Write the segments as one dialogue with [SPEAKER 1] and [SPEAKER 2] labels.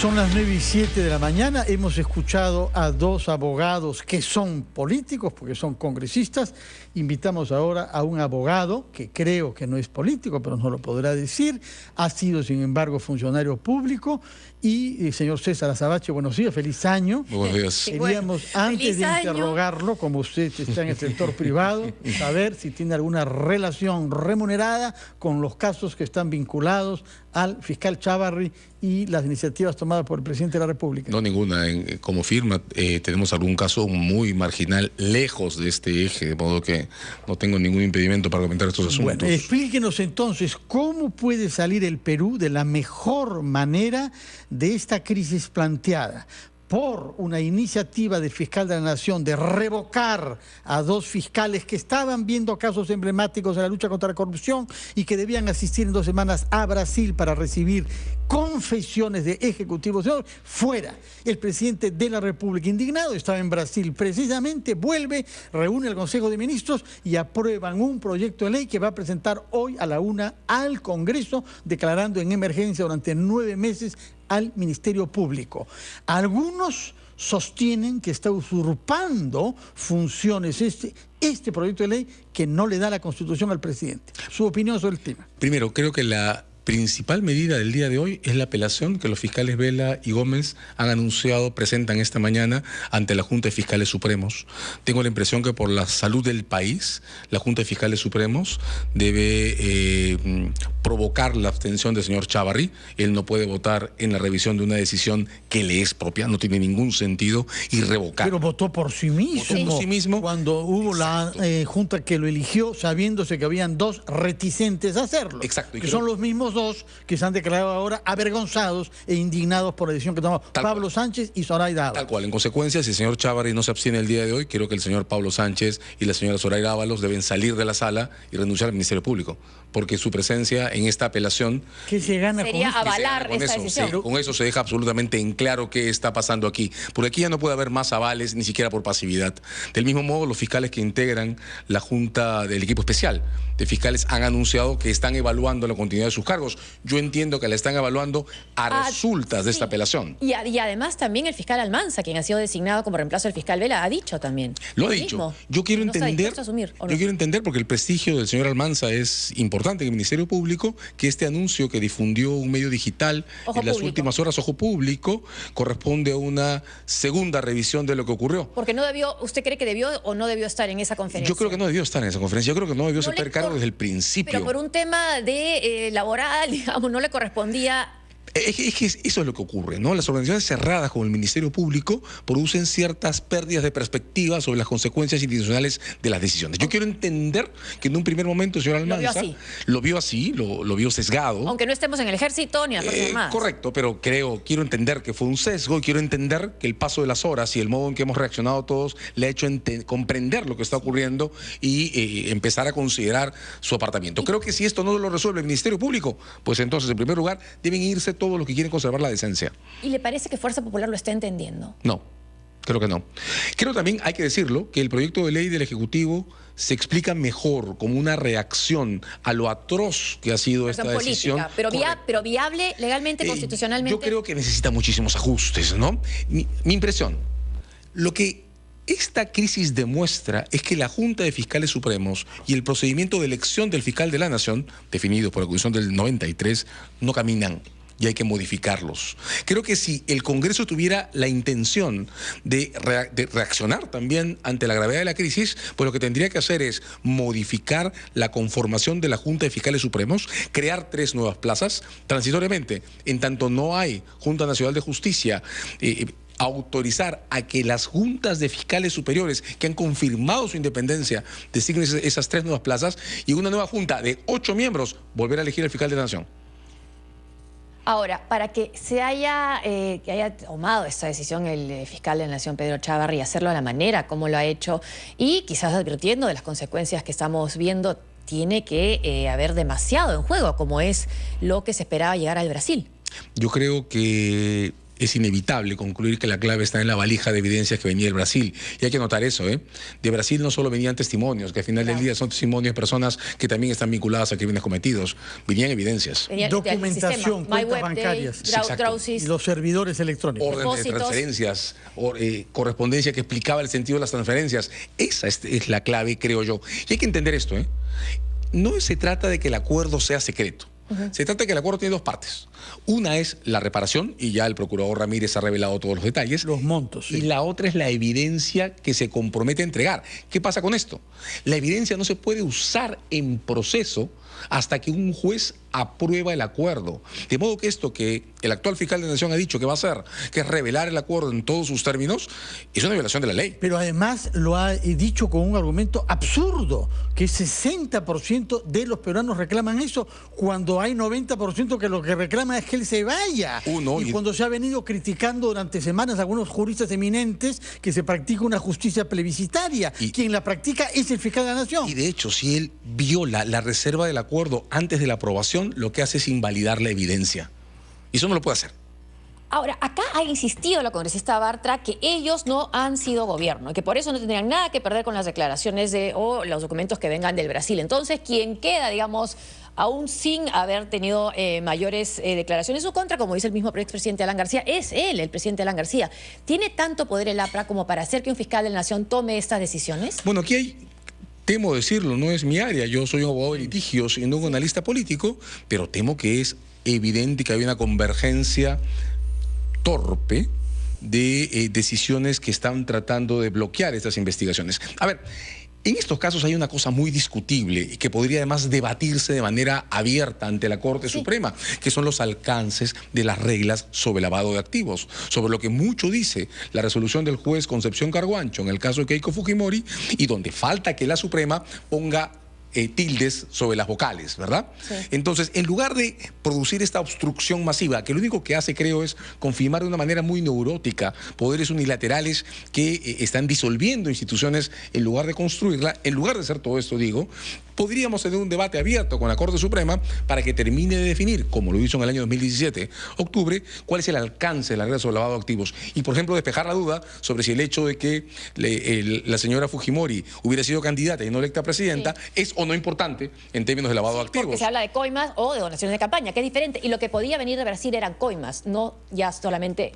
[SPEAKER 1] Son las 9:07 de la mañana. Hemos escuchado a dos abogados que son políticos, porque son congresistas. Invitamos ahora a un abogado que creo que no es político, pero no lo podrá decir. Ha sido, sin embargo, funcionario público. Y señor César Azabache, buenos días, feliz año.
[SPEAKER 2] Buenos días.
[SPEAKER 1] Queríamos, antes de interrogarlo, como usted está en el sector privado, saber si tiene alguna relación remunerada con los casos que están vinculados al fiscal Chávarri y las iniciativas tomadas por el presidente de la República.
[SPEAKER 2] No, ninguna. Como firma tenemos algún caso muy marginal, lejos de este eje, de modo que no tengo ningún impedimento para comentar estos asuntos.
[SPEAKER 1] Bueno, explíquenos entonces cómo puede salir el Perú de la mejor manera de esta crisis planteada por una iniciativa del fiscal de la Nación de revocar a dos fiscales que estaban viendo casos emblemáticos de la lucha contra la corrupción y que debían asistir en 2 semanas a Brasil para recibir confesiones de ejecutivos. Fuera. El presidente de la República, indignado, estaba en Brasil precisamente, vuelve, reúne el Consejo de Ministros y aprueban un proyecto de ley que va a presentar hoy a la 1 al Congreso, declarando en emergencia durante 9 meses al Ministerio Público. Algunos sostienen que está usurpando funciones este proyecto de ley que no le da la Constitución al presidente. Su opinión sobre el tema.
[SPEAKER 2] Primero, creo que la principal medida del día de hoy es la apelación que los fiscales Vela y Gómez han anunciado, presentan esta mañana ante la Junta de Fiscales Supremos. Tengo la impresión que por la salud del país, la Junta de Fiscales Supremos debe provocar la abstención del señor Chávarri. Él no puede votar en la revisión de una decisión que le es propia, no tiene ningún sentido, y revocar.
[SPEAKER 1] Pero votó por sí mismo.
[SPEAKER 2] Votó por sí mismo.
[SPEAKER 1] Cuando hubo la Junta que lo eligió, sabiéndose que habían dos reticentes a hacerlo.
[SPEAKER 2] Exacto.
[SPEAKER 1] Que son los mismos dos que se han declarado ahora avergonzados e indignados por la decisión que tomó Pablo Sánchez y Zoraida Ábalos.
[SPEAKER 2] Tal cual. En consecuencia, si el señor Chávarri no se abstiene el día de hoy, creo que el señor Pablo Sánchez y la señora Zoraida Ábalos deben salir de la sala y renunciar al Ministerio Público, porque su presencia en esta apelación
[SPEAKER 1] ¿qué se gana
[SPEAKER 3] sería
[SPEAKER 1] con
[SPEAKER 3] avalar
[SPEAKER 2] con
[SPEAKER 3] esta
[SPEAKER 2] eso?
[SPEAKER 3] decisión?
[SPEAKER 2] Sí, con eso se deja absolutamente en claro qué está pasando aquí. Porque aquí ya no puede haber más avales, ni siquiera por pasividad. Del mismo modo, los fiscales que integran la Junta del equipo especial de fiscales han anunciado que están evaluando la continuidad de sus cargos. Yo entiendo que la están evaluando a resultas de esta apelación.
[SPEAKER 3] Y además también el fiscal Almanza, quien ha sido designado como reemplazo del fiscal Vela, ha dicho también.
[SPEAKER 2] Lo ha dicho.
[SPEAKER 3] Mismo.
[SPEAKER 2] Yo quiero
[SPEAKER 3] No está
[SPEAKER 2] entender,
[SPEAKER 3] dispuesto a asumir, ¿o no?
[SPEAKER 2] yo quiero entender, porque el prestigio del señor Almanza es importante en el Ministerio Público, que este anuncio que difundió un medio digital en las últimas horas, Ojo Público, corresponde a una segunda revisión de lo que ocurrió.
[SPEAKER 3] Porque no debió, ¿usted cree que debió o no debió estar en esa conferencia?
[SPEAKER 2] Yo creo que no debió estar en esa conferencia, yo creo que no debió aceptar cargo desde el principio.
[SPEAKER 3] Pero por un tema de laboral, digamos, no le correspondía.
[SPEAKER 2] Es que eso es lo que ocurre, ¿no? Las organizaciones cerradas como el Ministerio Público producen ciertas pérdidas de perspectiva sobre las consecuencias institucionales de las decisiones. Yo quiero entender que en un primer momento el señor Almanza lo vio así, lo vio sesgado.
[SPEAKER 3] Aunque no estemos en el ejército ni en las Fuerzas Armadas.
[SPEAKER 2] Correcto, pero quiero entender que fue un sesgo y quiero entender que el paso de las horas y el modo en que hemos reaccionado todos le ha hecho comprender lo que está ocurriendo y empezar a considerar su apartamiento. Creo que si esto no lo resuelve el Ministerio Público, pues entonces en primer lugar deben irse todos los que quieren conservar la decencia.
[SPEAKER 3] ¿Y le parece que Fuerza Popular lo está entendiendo?
[SPEAKER 2] No, creo que no. Creo también, hay que decirlo, que el proyecto de ley del Ejecutivo se explica mejor como una reacción a lo atroz que ha sido esta decisión.
[SPEAKER 3] Pero viable legalmente, constitucionalmente.
[SPEAKER 2] Yo creo que necesita muchísimos ajustes, ¿no? Mi impresión, lo que esta crisis demuestra es que la Junta de Fiscales Supremos y el procedimiento de elección del fiscal de la Nación, definido por la Constitución del 93, no caminan y hay que modificarlos. Creo que si el Congreso tuviera la intención de reaccionar también ante la gravedad de la crisis, pues lo que tendría que hacer es modificar la conformación de la Junta de Fiscales Supremos, crear 3 nuevas plazas transitoriamente, en tanto no hay Junta Nacional de Justicia, autorizar a que las juntas de fiscales superiores que han confirmado su independencia designen esas 3 nuevas plazas y una nueva junta de 8 miembros volver a elegir al fiscal de la Nación.
[SPEAKER 3] Ahora, para que se haya tomado esta decisión el fiscal de la Nación, Pedro Chávarri, y hacerlo de la manera como lo ha hecho y quizás advirtiendo de las consecuencias que estamos viendo, tiene que haber demasiado en juego, como es lo que se esperaba llegar al Brasil.
[SPEAKER 2] Yo creo que es inevitable concluir que la clave está en la valija de evidencias que venía del Brasil. Y hay que notar eso, ¿eh? De Brasil no solo venían testimonios, que al final del día son testimonios de personas que también están vinculadas a crímenes cometidos. Venían evidencias.
[SPEAKER 1] Documentación, cuentas bancarias.
[SPEAKER 3] Drausis,
[SPEAKER 1] y los servidores electrónicos.
[SPEAKER 2] Órdenes de transferencias, correspondencia que explicaba el sentido de las transferencias. Esa es la clave, creo yo. Y hay que entender esto, ¿eh? No se trata de que el acuerdo sea secreto. Se trata de que el acuerdo tiene dos partes. Una es la reparación, y ya el procurador Ramírez ha revelado todos los detalles.
[SPEAKER 1] Los montos. Sí.
[SPEAKER 2] Y la otra es la evidencia que se compromete a entregar. ¿Qué pasa con esto? La evidencia no se puede usar en proceso hasta que un juez aprueba el acuerdo. De modo que esto que el actual fiscal de la Nación ha dicho que va a hacer, que es revelar el acuerdo en todos sus términos, es una violación de la ley.
[SPEAKER 1] Pero además lo ha dicho con un argumento absurdo, que 60% de los peruanos reclaman eso, cuando hay 90% que lo que reclaman es que él se vaya. Y cuando se ha venido criticando durante semanas a algunos juristas eminentes que se practica una justicia plebiscitaria. Quien la practica es el fiscal de la Nación.
[SPEAKER 2] Y de hecho, si él viola la reserva del acuerdo antes de la aprobación, lo que hace es invalidar la evidencia. Y eso no lo puede hacer.
[SPEAKER 3] Ahora, acá ha insistido la congresista Bartra que ellos no han sido gobierno y que por eso no tendrían nada que perder con las declaraciones o los documentos que vengan del Brasil. Entonces, quien queda, digamos, aún sin haber tenido mayores declaraciones en su contra, como dice el mismo expresidente Alan García, es él, el presidente Alan García. ¿Tiene tanto poder el APRA como para hacer que un fiscal de la Nación tome estas decisiones?
[SPEAKER 2] Bueno, aquí hay... Temo decirlo, no es mi área, yo soy un abogado de litigios y no un analista político, pero temo que es evidente que hay una convergencia torpe de decisiones que están tratando de bloquear estas investigaciones. A ver, en estos casos hay una cosa muy discutible y que podría además debatirse de manera abierta ante la Corte Suprema, que son los alcances de las reglas sobre lavado de activos, sobre lo que mucho dice la resolución del juez Concepción Carguancho en el caso de Keiko Fujimori, y donde falta que la Suprema ponga tildes sobre las vocales, ¿verdad? Sí. Entonces, en lugar de producir esta obstrucción masiva, que lo único que hace, creo, es confirmar de una manera muy neurótica poderes unilaterales que están disolviendo instituciones en lugar de construirla, en lugar de hacer todo esto, digo, podríamos tener un debate abierto con la Corte Suprema para que termine de definir, como lo hizo en el año 2017, octubre, cuál es el alcance de la regla sobre lavado de activos. Y, por ejemplo, despejar la duda sobre si el hecho de que la señora Fujimori hubiera sido candidata y no electa presidenta es o no importante en términos de lavado de activos.
[SPEAKER 3] Porque se habla de coimas o de donaciones de campaña, que es diferente. Y lo que podía venir de Brasil eran coimas, no ya solamente...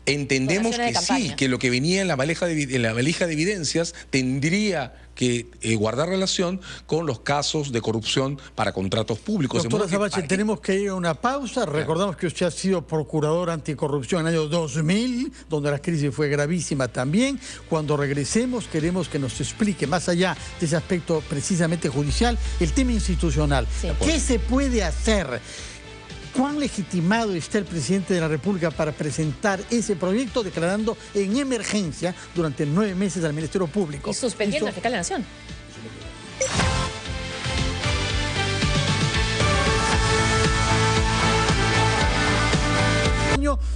[SPEAKER 2] Entendemos que sí, que lo que venía en la valija de evidencias tendría que guardar relación con los casos de corrupción para contratos públicos.
[SPEAKER 1] Doctora Sabache, tenemos que ir a una pausa. Recordamos que usted ha sido procurador anticorrupción en el año 2000, donde la crisis fue gravísima también. Cuando regresemos queremos que nos explique, más allá de ese aspecto precisamente judicial, el tema institucional. Sí. ¿Qué se puede hacer? ¿Cuán legitimado está el presidente de la República para presentar ese proyecto declarando en emergencia durante 9 meses al Ministerio Público?
[SPEAKER 3] Y suspendiendo al fiscal de la Nación.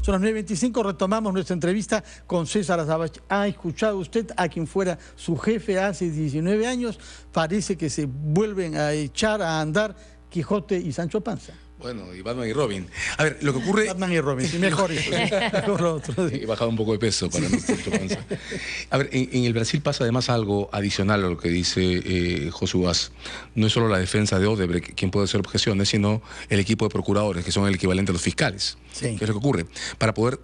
[SPEAKER 1] Son las 9:25, retomamos nuestra entrevista con César Azabache. ¿Ha escuchado usted a quien fuera su jefe hace 19 años? Parece que se vuelven a echar a andar Quijote y Sancho Panza.
[SPEAKER 2] Bueno, y Batman y Robin. A ver, lo que ocurre...
[SPEAKER 1] Batman y Robin, sí, mejor.
[SPEAKER 2] He bajado un poco de peso para no Sancho Panza. A ver, en el Brasil pasa además algo adicional a lo que dice José Ugas. No es solo la defensa de Odebrecht quien puede hacer objeciones, sino el equipo de procuradores, que son el equivalente a los fiscales. Sí. ¿Qué es lo que ocurre? Para poder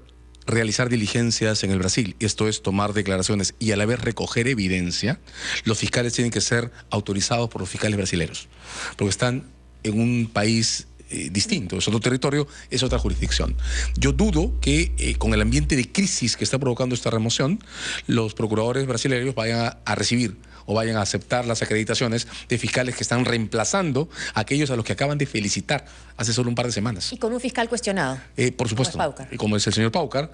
[SPEAKER 2] realizar diligencias en el Brasil, esto es tomar declaraciones y a la vez recoger evidencia, los fiscales tienen que ser autorizados por los fiscales brasileños, porque están en un país distinto, es otro territorio, es otra jurisdicción. Yo dudo que con el ambiente de crisis que está provocando esta remoción, los procuradores brasileños vayan a recibir o vayan a aceptar las acreditaciones de fiscales que están reemplazando a aquellos a los que acaban de felicitar hace solo un par de semanas.
[SPEAKER 3] Y con un fiscal cuestionado.
[SPEAKER 2] Por supuesto, como es el señor Paucar.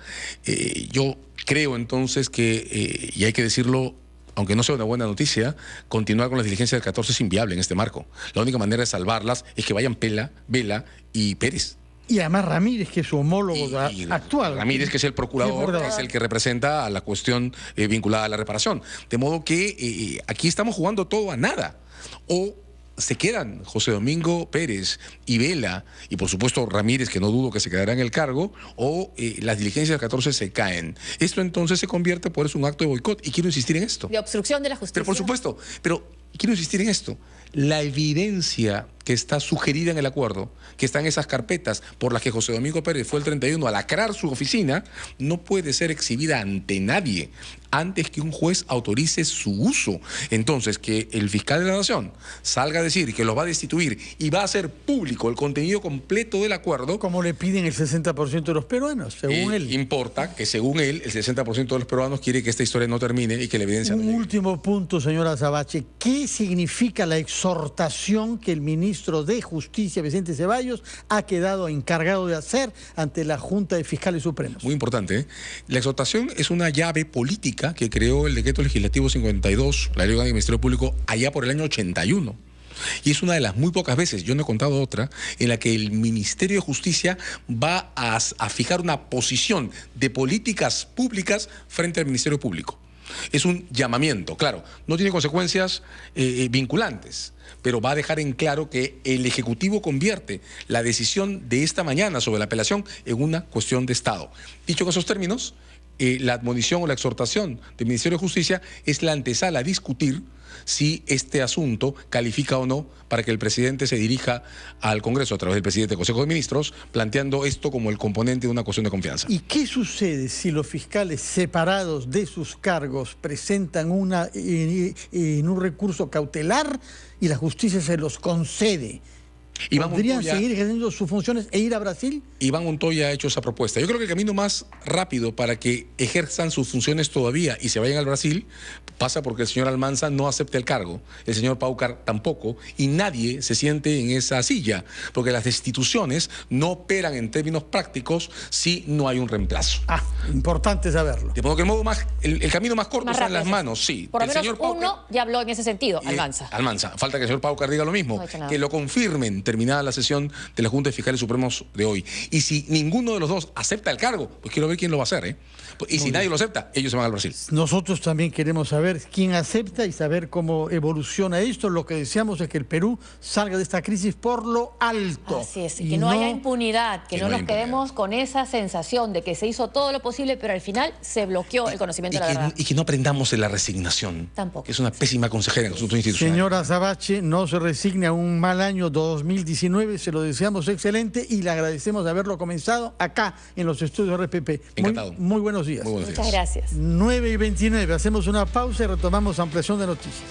[SPEAKER 2] Yo creo entonces que, y hay que decirlo, aunque no sea una buena noticia, continuar con las diligencias del 14 es inviable en este marco. La única manera de salvarlas es que vayan Pela, Vela y Pérez.
[SPEAKER 1] Y además Ramírez, que es su homólogo actual.
[SPEAKER 2] Ramírez, que es el procurador, es el que representa a la cuestión vinculada a la reparación. De modo que aquí estamos jugando todo a nada. O se quedan José Domingo Pérez y Vela, y por supuesto Ramírez, que no dudo que se quedará en el cargo, o las diligencias del 14 se caen. Esto entonces se convierte por eso en un acto de boicot, y quiero insistir en esto.
[SPEAKER 3] De obstrucción de la justicia.
[SPEAKER 2] Pero por supuesto, pero quiero insistir en esto. La evidencia que está sugerida en el acuerdo, que está en esas carpetas por las que José Domingo Pérez fue el 31 a lacrar su oficina, no puede ser exhibida ante nadie antes que un juez autorice su uso. Entonces, que el fiscal de la Nación salga a decir que los va a destituir y va a hacer público el contenido completo del acuerdo.
[SPEAKER 1] Como le piden el 60% de los peruanos, según él.
[SPEAKER 2] Importa que según él, el 60% de los peruanos quiere que esta historia no termine y que la evidencia no
[SPEAKER 1] Un
[SPEAKER 2] llegue.
[SPEAKER 1] último punto, señora Azabache. ¿Qué significa la exhortación que el ministro de Justicia, Vicente Ceballos, ha quedado encargado de hacer ante la Junta de Fiscales Supremos?
[SPEAKER 2] Muy importante, ¿eh? La exhortación es una llave política que creó el Decreto Legislativo 52, la Ley Orgánica del Ministerio Público, allá por el año 81. Y es una de las muy pocas veces, yo no he contado otra, en la que el Ministerio de Justicia va a fijar una posición de políticas públicas frente al Ministerio Público. Es un llamamiento, claro, no tiene consecuencias vinculantes, pero va a dejar en claro que el Ejecutivo convierte la decisión de esta mañana sobre la apelación en una cuestión de Estado. Dicho en esos términos, la admonición o la exhortación del Ministerio de Justicia es la antesala a discutir si este asunto califica o no para que el presidente se dirija al Congreso a través del presidente del Consejo de Ministros, planteando esto como el componente de una cuestión de confianza.
[SPEAKER 1] ¿Y qué sucede si los fiscales separados de sus cargos presentan en un recurso cautelar y la justicia se los concede? ¿Podrían seguir ejerciendo sus funciones e ir a Brasil?
[SPEAKER 2] Iván Montoya ha hecho esa propuesta. Yo creo que el camino más rápido para que ejerzan sus funciones todavía y se vayan al Brasil pasa porque el señor Almanza no acepte el cargo, el señor Paucar tampoco, y nadie se siente en esa silla, porque las destituciones no operan en términos prácticos si no hay un reemplazo.
[SPEAKER 1] Importante saberlo.
[SPEAKER 2] De modo que el camino más corto está en las manos, sí.
[SPEAKER 3] Por lo menos uno ya habló en ese sentido, Almanza.
[SPEAKER 2] Almanza. Falta que el señor Paucar diga lo mismo, que lo confirmen terminada la sesión de la Junta de Fiscales Supremos de hoy. Y si ninguno de los dos acepta el cargo, pues quiero ver quién lo va a hacer, ¿eh? Y si nadie lo acepta, ellos se van al Brasil.
[SPEAKER 1] Nosotros también queremos saber quién acepta y saber cómo evoluciona esto. Lo que deseamos es que el Perú salga de esta crisis por lo alto.
[SPEAKER 3] Así es, y que no haya impunidad, que no nos quedemos con esa sensación de que se hizo todo lo posible, pero al final se bloqueó el conocimiento de la verdad.
[SPEAKER 2] Y que no aprendamos de la resignación.
[SPEAKER 3] Tampoco.
[SPEAKER 2] Que es una pésima consejera en asuntos institucionales.
[SPEAKER 1] Señora Azabache, no se resigne a un mal año 2019, se lo deseamos excelente y le agradecemos de haberlo comenzado acá en los estudios de RPP.
[SPEAKER 2] Encantado.
[SPEAKER 1] Muy buenos días.
[SPEAKER 2] Muy buenos días.
[SPEAKER 3] Muchas gracias.
[SPEAKER 1] 9:29, hacemos una pausa y retomamos ampliación de noticias.